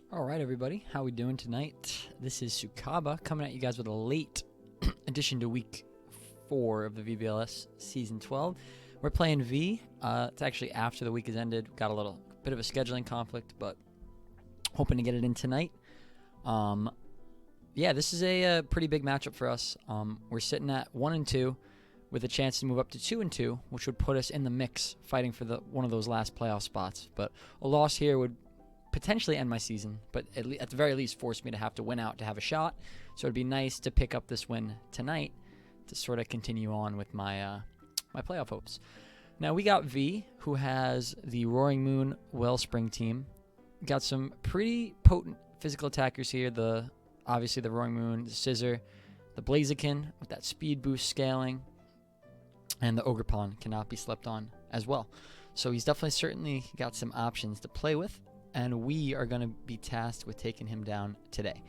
All right, everybody, how we doing tonight? This is Sukaba coming at you guys with a late addition to week 4 of the VBL-S season 12. We're playing V. It's actually after the week has ended. Got a little bit of a scheduling conflict, but hoping to get it in tonight. Yeah, this is a pretty big matchup for us. We're sitting at 1-2 with a chance to move up to 2-2, which would put us in the mix, fighting for one of those last playoff spots. But a loss here would potentially end my season, but at the very least force me to have to win out to have a shot. So it'd be nice to pick up this win tonight to sort of continue on with my my playoff hopes. Now we got V, who has the Roaring Moon Wellspring team. Got some pretty potent physical attackers here. Obviously the Roaring Moon, the Scissor, the Blaziken with that speed boost scaling, and the Ogrepon cannot be slept on as well. So he's certainly got some options to play with, and we are going to be tasked with taking him down today.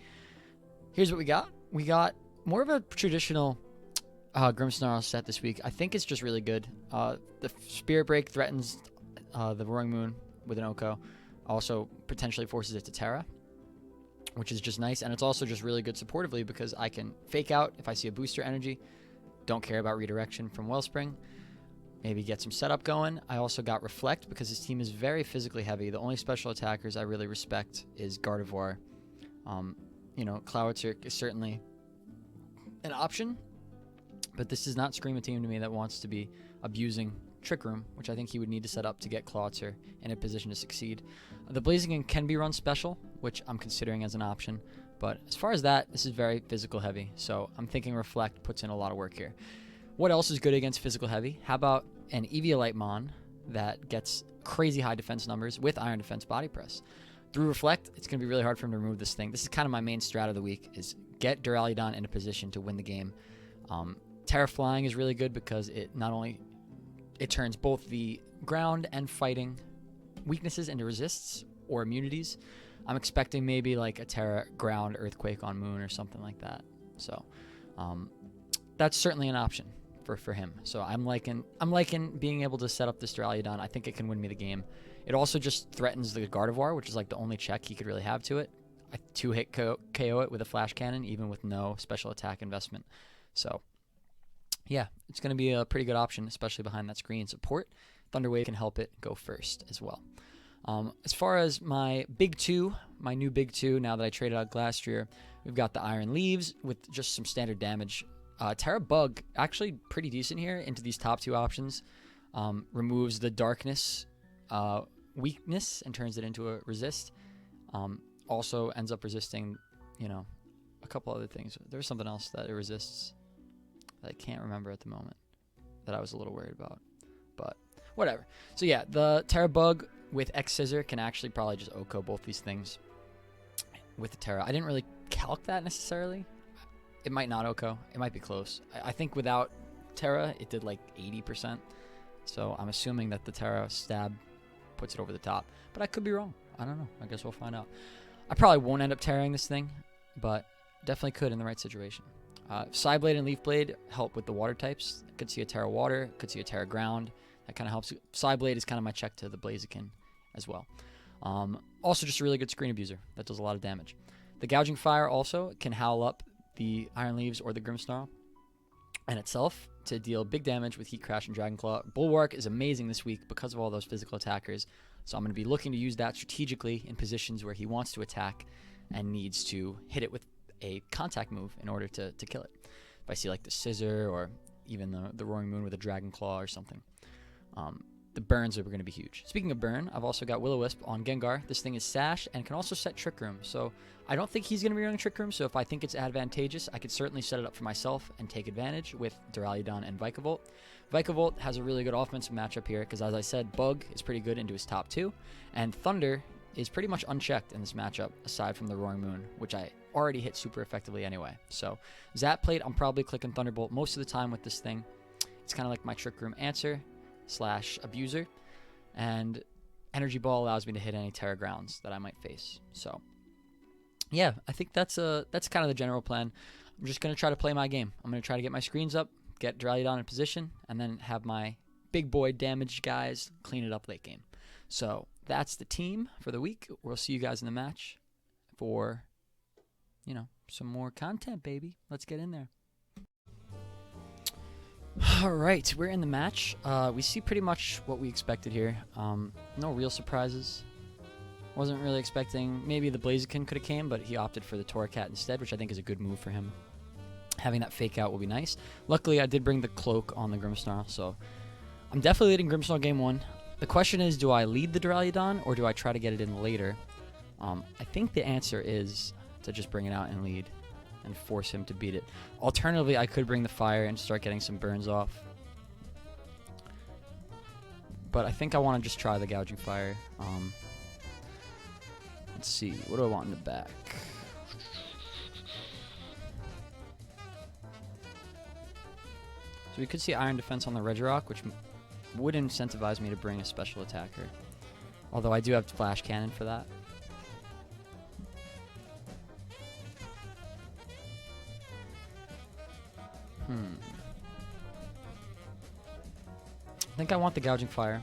Here's what we got. We got more of a traditional Grimmsnarl set this week. I think it's just really good. The Spirit Break threatens the Roaring Moon with an Oko. Also potentially forces it to Terra, which is just nice. And it's also just really good supportively because I can fake out if I see a booster energy. Don't care about redirection from Wellspring. Maybe get some setup going. I also got Reflect because his team is very physically heavy. The only special attackers I really respect is Gardevoir. Clowitzer is certainly an option, but this does not scream a team to me that wants to be abusing Trick Room, which I think he would need to set up to get Clawitzer in a position to succeed. The Blaziken can be run special, which I'm considering as an option, but as far as that, this is very physical heavy, so I'm thinking Reflect puts in a lot of work here. What else is good against physical heavy? How about an Eviolite Mon that gets crazy high defense numbers with Iron Defense Body Press? Through Reflect, it's going to be really hard for him to remove this thing. This is kind of my main strat of the week, is get Duraludon in a position to win the game. Terra Flying is really good because it turns both the ground and fighting weaknesses into resists or immunities. I'm expecting maybe like a Terra Ground Earthquake on Moon or something like that. So that's certainly an option for him. So I'm liking being able to set up this Duraludon. I think it can win me the game. It also just threatens the Gardevoir, which is like the only check he could really have to it. I 2-hit KO it with a Flash Cannon, even with no special attack investment. So yeah, it's going to be a pretty good option, especially behind that screen support. Thunder Wave can help it go first as well. As far as my new big two, now that I traded out Glastrier, we've got the Iron Leaves with just some standard damage. Terra Bug, actually pretty decent here into these top two options. Removes the Darkness weakness and turns it into a resist. Also ends up resisting, a couple other things. There's something else that it resists that I can't remember at the moment that I was a little worried about. But whatever. So yeah, the Terra Bug with X Scissor can actually probably just Oko both these things with the Terra. I didn't really calc that necessarily. It might not Oko. It might be close. I think without Terra, it did like 80%. So I'm assuming that the Terra stab puts it over the top. But I could be wrong. I don't know. I guess we'll find out. I probably won't end up Terraing this thing, but definitely could in the right situation. Psyblade and Leaf Blade help with the water types. Could see a Terra Water. Could see a Terra Ground. That kind of helps. Psyblade is kind of my check to the Blaziken as well. Also just a really good screen abuser. That does a lot of damage. The Gouging Fire also can howl up the Iron Leaves or the Grimmsnarl and itself to deal big damage with Heat Crash and Dragon Claw. Bulwark is amazing this week because of all those physical attackers, so I'm going to be looking to use that strategically in positions where he wants to attack and needs to hit it with a contact move in order to kill it. If I see like the Scissor or even the Roaring Moon with a Dragon Claw or something. The burns are going to be huge. Speaking of burn, I've also got Will-O-Wisp on Gengar. This thing is Sash and can also set Trick Room. So I don't think he's going to be running Trick Room. So if I think it's advantageous, I could certainly set it up for myself and take advantage with Duraludon and Vikavolt. Vikavolt has a really good offensive matchup here because, as I said, Bug is pretty good into his top two. And Thunder is pretty much unchecked in this matchup aside from the Roaring Moon, which I already hit super effectively anyway. So Zap Plate, I'm probably clicking Thunderbolt most of the time with this thing. It's kind of like my Trick Room answer / abuser, and Energy Ball allows me to hit any Terra Grounds that I might face. So yeah, I think that's kind of the general plan. I'm just going to try to play my game. I'm going to try to get my screens up, get Duraludon in position, and then have my big boy damage guys clean it up late game. So that's the team for the week. We'll see you guys in the match. for, you know, some more content, baby. Let's get in there. All right, we're in the match. We see pretty much what we expected here. No real surprises. Wasn't really expecting, maybe the Blaziken could have came, but he opted for the Torracat instead, which I think is a good move for him. Having that fake out will be nice. Luckily, I did bring the Cloak on the Grimmsnarl, so I'm definitely leading Grimmsnarl game 1. The question is, do I lead the Duraludon, or do I try to get it in later? I think the answer is to just bring it out and lead and force him to beat it. Alternatively, I could bring the Fire and start getting some burns off. But I think I want to just try the Gouging Fire. Let's see, what do I want in the back? So we could see Iron Defense on the Regirock, which would incentivize me to bring a special attacker. Although I do have Flash Cannon for that. I think I want the Gouging Fire.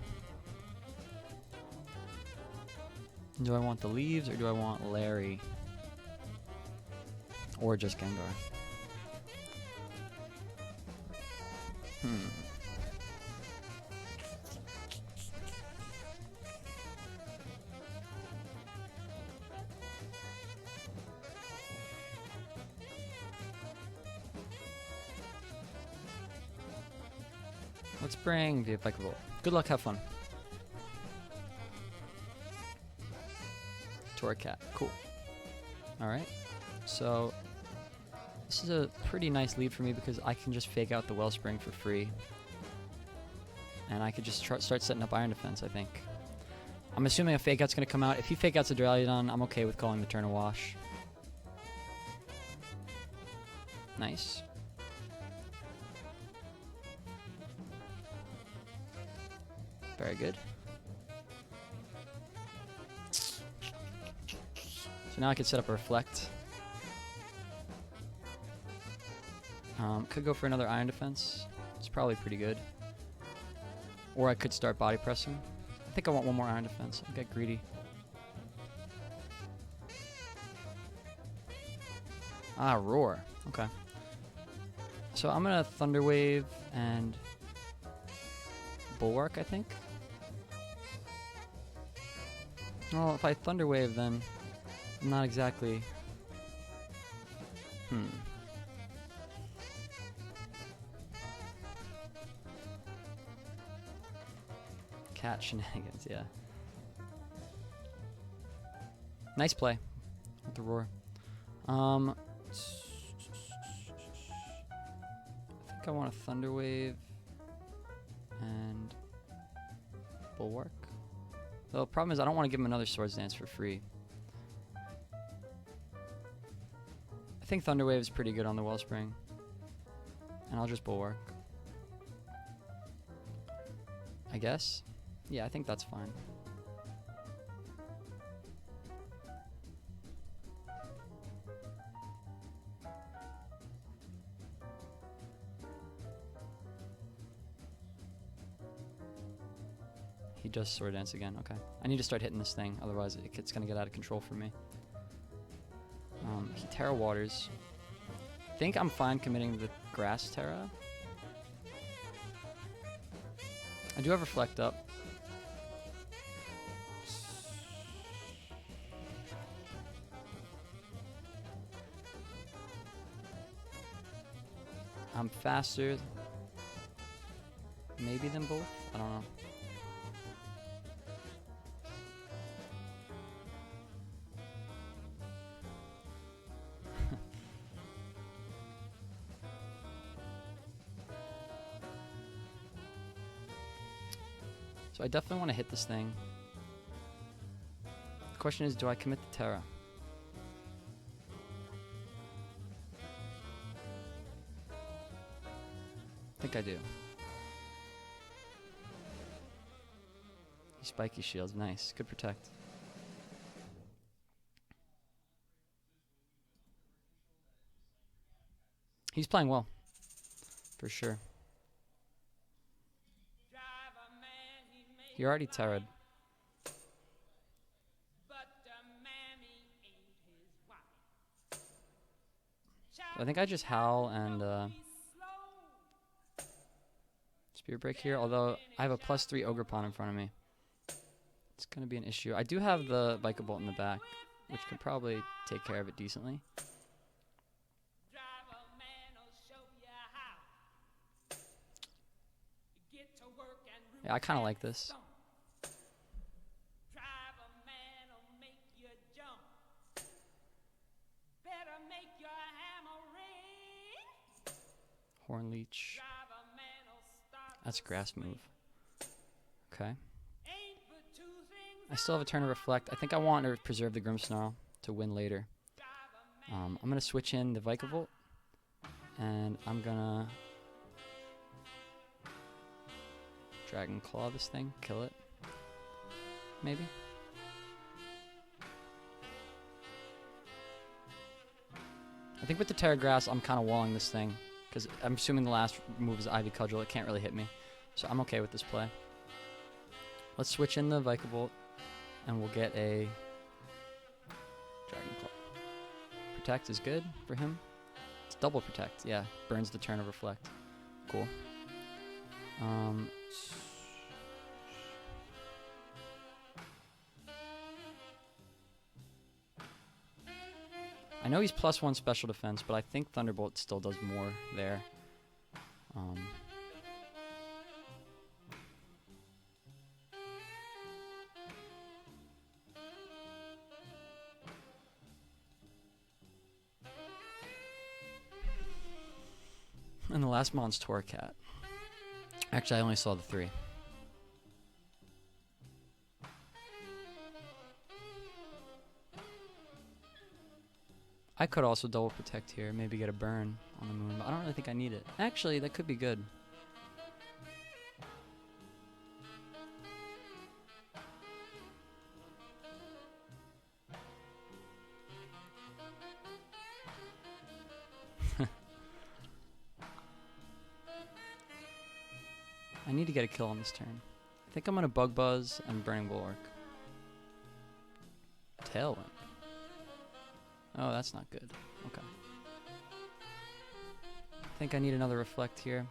Do I want the Leaves, or do I want Larry? Or just Gengar? Let's bring the Applicable. Good luck, have fun. Torracat, cool. Alright, so this is a pretty nice lead for me because I can just fake out the Wellspring for free. And I could just start setting up Iron Defense, I think. I'm assuming a fake out's going to come out. If he fake outs a Duraludon, I'm okay with calling the turn a wash. Nice. Very good. So now I could set up a Reflect. Could go for another Iron Defense. It's probably pretty good. Or I could start Body Pressing. I think I want one more Iron Defense. I'll get greedy. Ah, Roar. Okay. So I'm going to Thunder Wave and Bulwark, I think. Well, if I Thunder Wave, then I'm not exactly... Cat shenanigans, yeah. Nice play with the Roar. I think I want a Thunder Wave and Bulwark. Though the problem is I don't want to give him another Swords Dance for free. I think Thunder Wave is pretty good on the Wellspring. And I'll just Bulwark. I guess? Yeah, I think that's fine. He does Sword Dance again, okay. I need to start hitting this thing, otherwise it's gonna get out of control for me. He Terra Waters. I think I'm fine committing the Grass Terra. I do have Reflect up. I'm faster, maybe than both? I don't know. So I definitely want to hit this thing. The question is, do I commit the Terra? I think I do. Spiky Shields, nice. Good protect. He's playing well, for sure. He already Terra'd. I think I just howl and Spirit Break here, although I have a +3 Ogre Pawn in front of me. It's going to be an issue. I do have the Vika Bolt in the back, which can probably take care of it decently. Yeah, I kind of like this. Horn Leech. That's a grass move. Okay. I still have a turn to reflect. I think I want to preserve the Grimmsnarl to win later. I'm going to switch in the Vikavolt. And I'm going to Dragon Claw this thing. Kill it. Maybe. I think with the Terra Grass, I'm kind of walling this thing. Because I'm assuming the last move is Ivy Cudgel. It can't really hit me. So I'm okay with this play. Let's switch in the Vikavolt. And we'll get a Dragon Claw. Protect is good for him. It's double Protect. Yeah. Burns the turn of Reflect. Cool. I know he's +1 special defense, but I think Thunderbolt still does more there. And the last mon's Torcat. Actually, I only saw the 3. I could also double protect here, maybe get a burn on the moon, but I don't really think I need it. Actually, that could be good. I need to get a kill on this turn. I think I'm going to Bug Buzz and Burning Bulwark. Tailwind. Oh, that's not good. Okay. I think I need another Reflect here.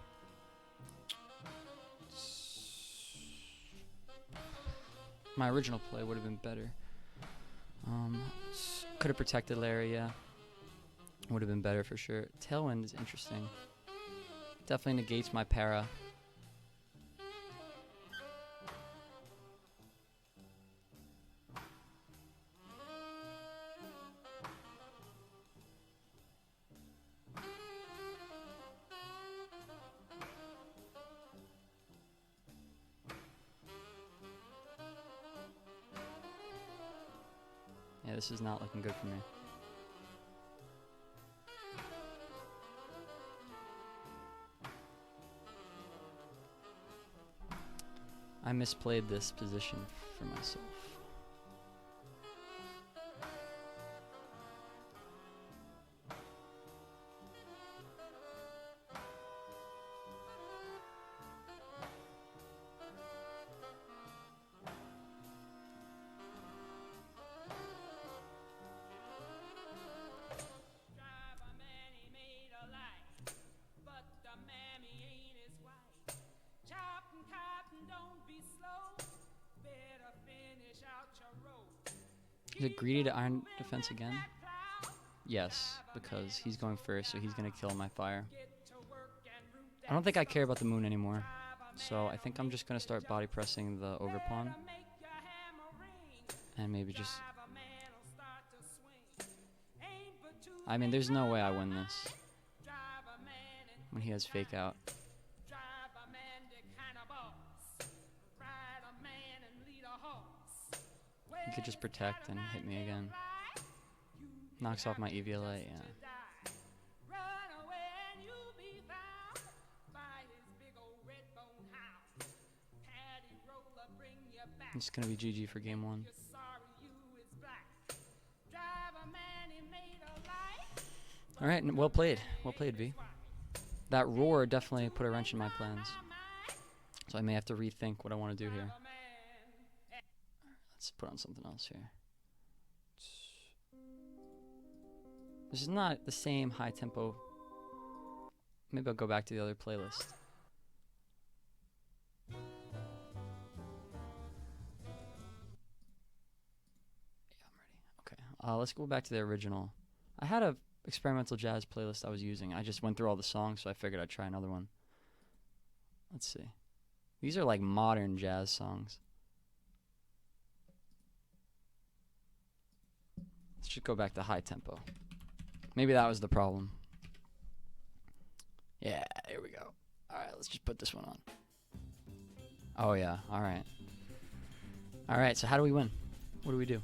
My original play would have been better. Could have protected Larry, yeah. Would have been better for sure. Tailwind is interesting. Definitely negates my para. Yeah, this is not looking good for me. I misplayed this position for myself. Is it greedy to Iron Defense again? Yes, because he's going first, so he's going to kill my fire. I don't think I care about the moon anymore, so I think I'm just going to start body pressing the Ogre Pawn. And maybe just... I mean, there's no way I win this when he has Fake Out. He could just protect and hit me again. Knocks off my EVLA, yeah. It's gonna be GG for game 1. Alright, well played. Well played, V. That roar definitely put a wrench in my plans. So I may have to rethink what I want to do here. Let's put on something else here. This is not the same high tempo. Maybe I'll go back to the other playlist. Yeah, I'm ready. Okay, let's go back to the original. I had a experimental jazz playlist I was using. I just went through all the songs, so I figured I'd try another one. Let's see. These are like modern jazz songs. Let's just go back to high tempo. Maybe that was the problem. Yeah, here we go. Alright, let's just put this one on. Oh yeah, alright. Alright, so how do we win? What do we do?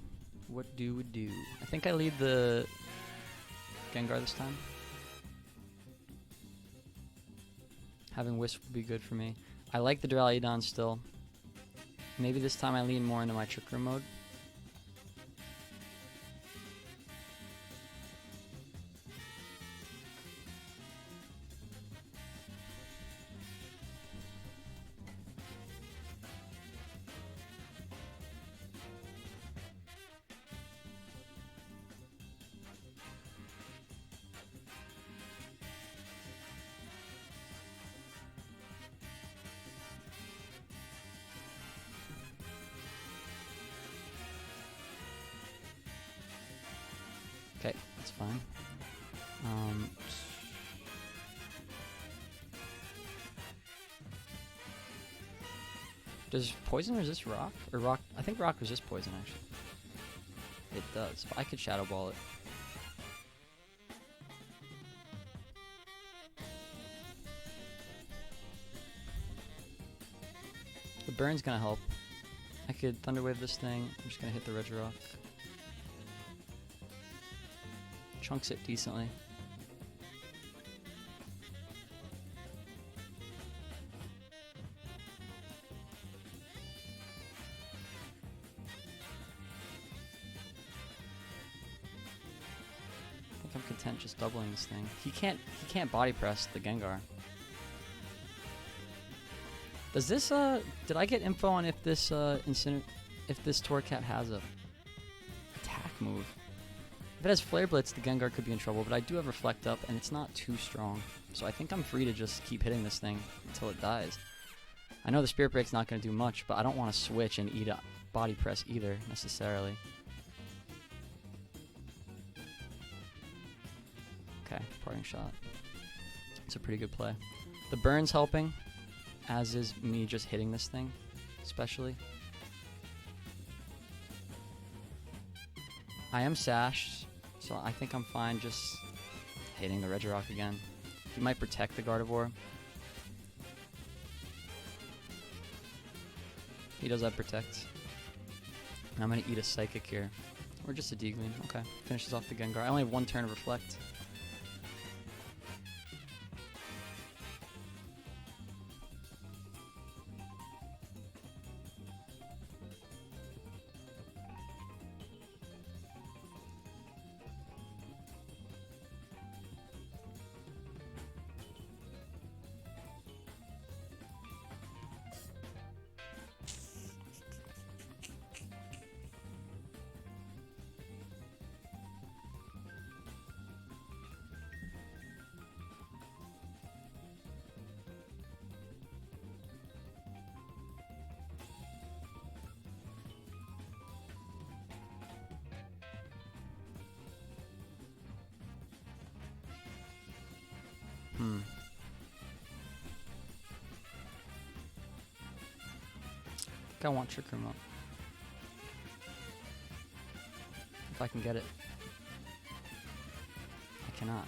What do we do? I think I lead the Gengar this time. Having Wisp would be good for me. I like the Duraludon still. Maybe this time I lean more into my Trick Room mode. Okay, that's fine. Does poison resist rock? Or rock? I think rock resists poison, actually. It does. I could Shadow Ball it. The burn's gonna help. I could Thunder Wave this thing. I'm just gonna hit the Regirock. Chunks it decently. I think I'm content just doubling this thing. He can't body press the Gengar. Does this did I get info on if this if this Torcat has a attack move? If it has Flare Blitz, the Gengar could be in trouble, but I do have Reflect up, and it's not too strong. So I think I'm free to just keep hitting this thing until it dies. I know the Spirit Break's not going to do much, but I don't want to switch and eat a Body Press either, necessarily. Okay, Parting Shot. It's a pretty good play. The burn's helping, as is me just hitting this thing, especially. I am sashed, so I think I'm fine just hitting the Regirock again. He might protect the Gardevoir. He does have Protect. And I'm going to eat a Psychic here. Or just a D-Gleam. Okay, finishes off the Gengar. I only have one turn of Reflect. I think I want Trick Room up. If I can get it. I cannot.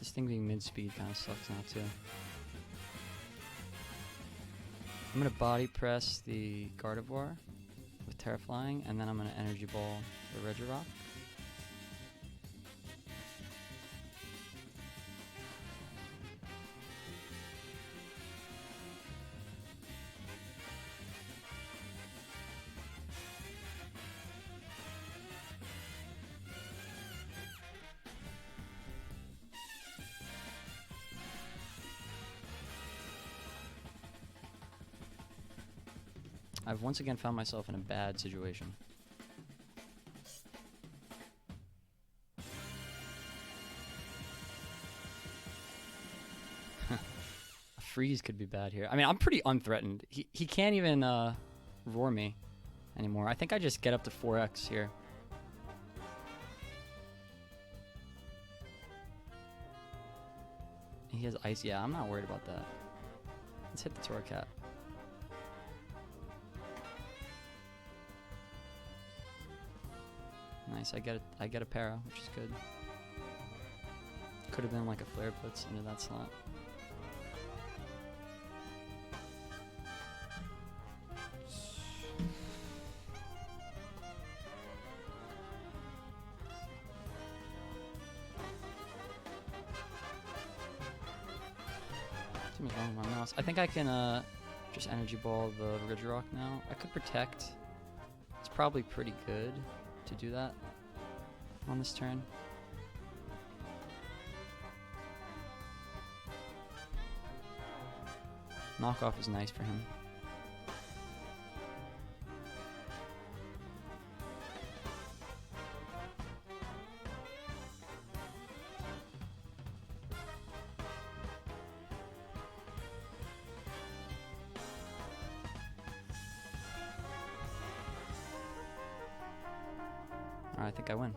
This thing being mid-speed kind of sucks now too. I'm going to Body Press the Gardevoir with Terra Flying, and then I'm going to Energy Ball the Regirock. I've once again found myself in a bad situation. A freeze could be bad here. I mean, I'm pretty unthreatened. He can't even roar me anymore. I think I just get up to 4x here. He has ice. Yeah, I'm not worried about that. Let's hit the Torcat. Nice. I get a para, which is good. Could have been like a flare blitz into that slot. Something's wrong with my mouse. I think I can just energy ball the Ridge Rock now. I could protect. It's probably pretty good to do that on this turn. Knockoff is nice for him. I think I win.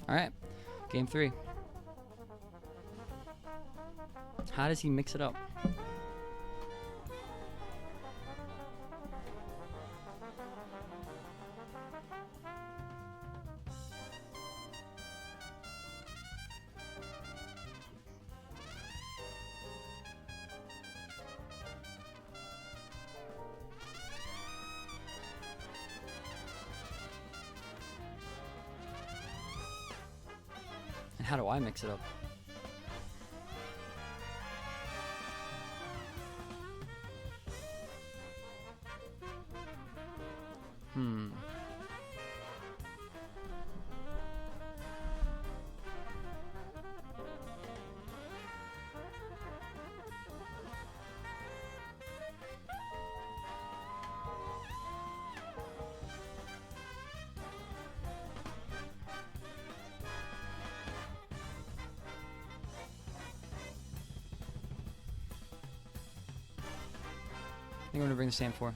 All right, game 3. How does he mix it up? And how do I mix it up? I think I'm gonna bring the same 4.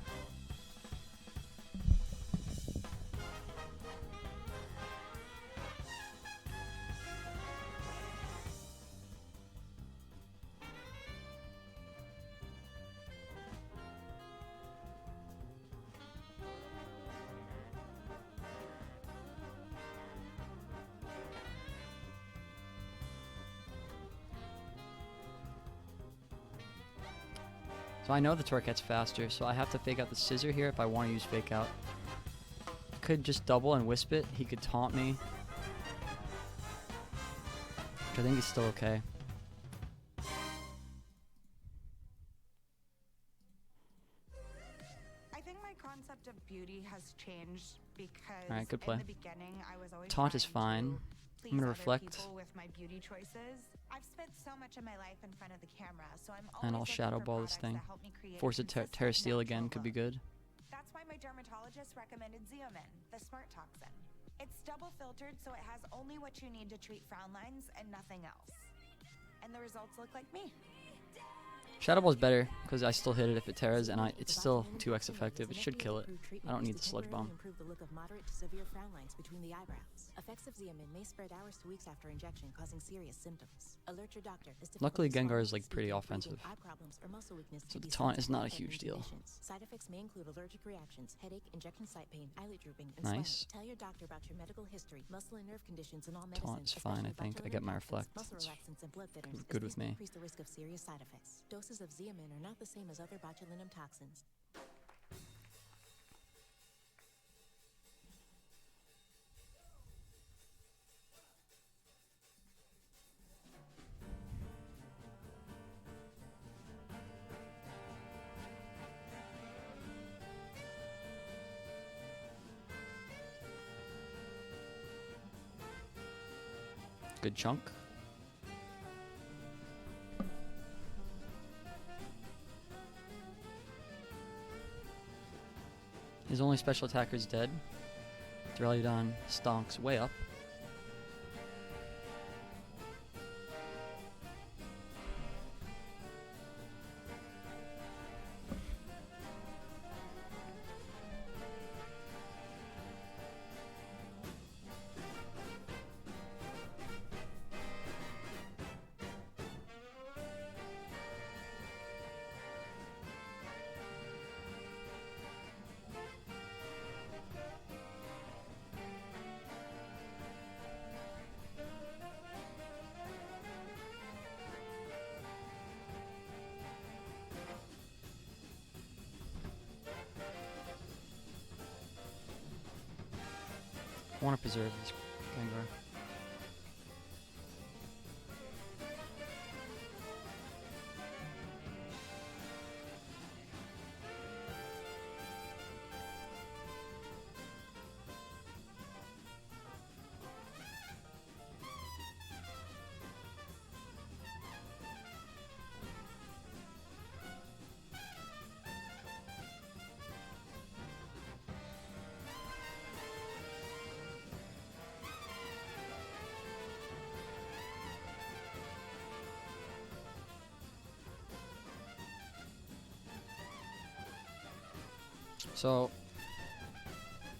So I know the Torcat's faster, so I have to fake out the scissor here if I want to use fake out. Could just double and wisp it. He could taunt me. Which I think is still okay. I think my concept of beauty has changed because Alright, good play. in the beginning I was always Taunt is trying fine. to I'm gonna please other reflect. people with my beauty choices. I've spent so much of my life in front of the camera, so I'm And I'll always shadow looking for ball this products thing. that help me create Force a a consistent, Terra Steel again natural could be look. good. That's why my dermatologist recommended Xeomin, the smart toxin. It's double filtered, so it has only what you need to treat frown lines and nothing else. And the results look like me. Shadow Ball's better because I still hit it if it tears, and it's still 2x effective. It should kill it. I don't need the Sludge Bomb. Improve the look of moderate to severe frown lines between the eyebrows. Effects of Xeomin may spread hours to weeks after injection, causing serious symptoms. Alert your doctor. Luckily, Gengar is like pretty offensive, eye problems or muscle weakness so can the be taunt is symptoms not a of huge deal. conditions. Side effects may include allergic reactions, headache, injection site pain, eyelid drooping, and Nice. swelling. Tell your doctor about your medical history, muscle and nerve conditions, and all Taunt medicines. is fine, I think. I get my reflect. Muscle It's relaxants and blood thinners, good as with these may me. increase the risk of serious side effects. Doses of Xeomin are not the same as other botulinum toxins. Good chunk. His only special attacker is dead. Duraludon stonks way up. I want to preserve this Gengar. So,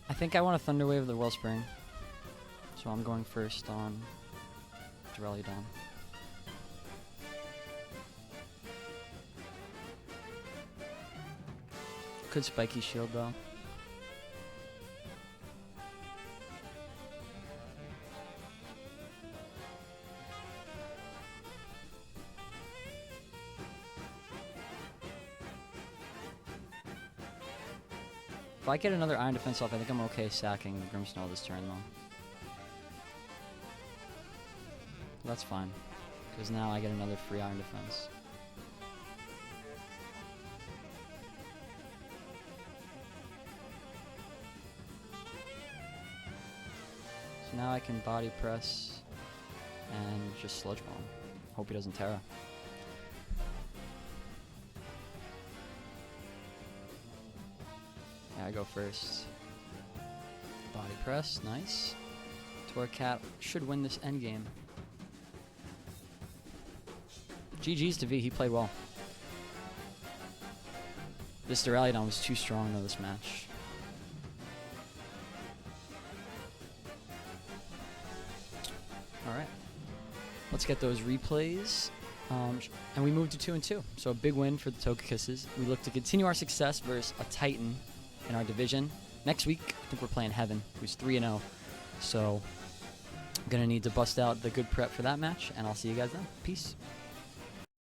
I think I want a Thunder Wave of the Wellspring. So I'm going first on Duraludon. Could Spiky Shield though. If I get another Iron Defense off, I think I'm okay sacking Grimmsnarl this turn, though. That's fine, because now I get another free Iron Defense. So now I can Body Press and just Sludge Bomb. Hope he doesn't Terra. I go first. Body Press, nice. Torcat should win this endgame. GG's to V, he played well. This Duraludon was too strong though this match. Alright. Let's get those replays. And we moved to 2-2. So a big win for the Togekisses. We look to continue our success versus a Titan in our division. Next week, I think we're playing Heaven, who's 3-0. So I'm going to need to bust out the good prep for that match, and I'll see you guys then. Peace.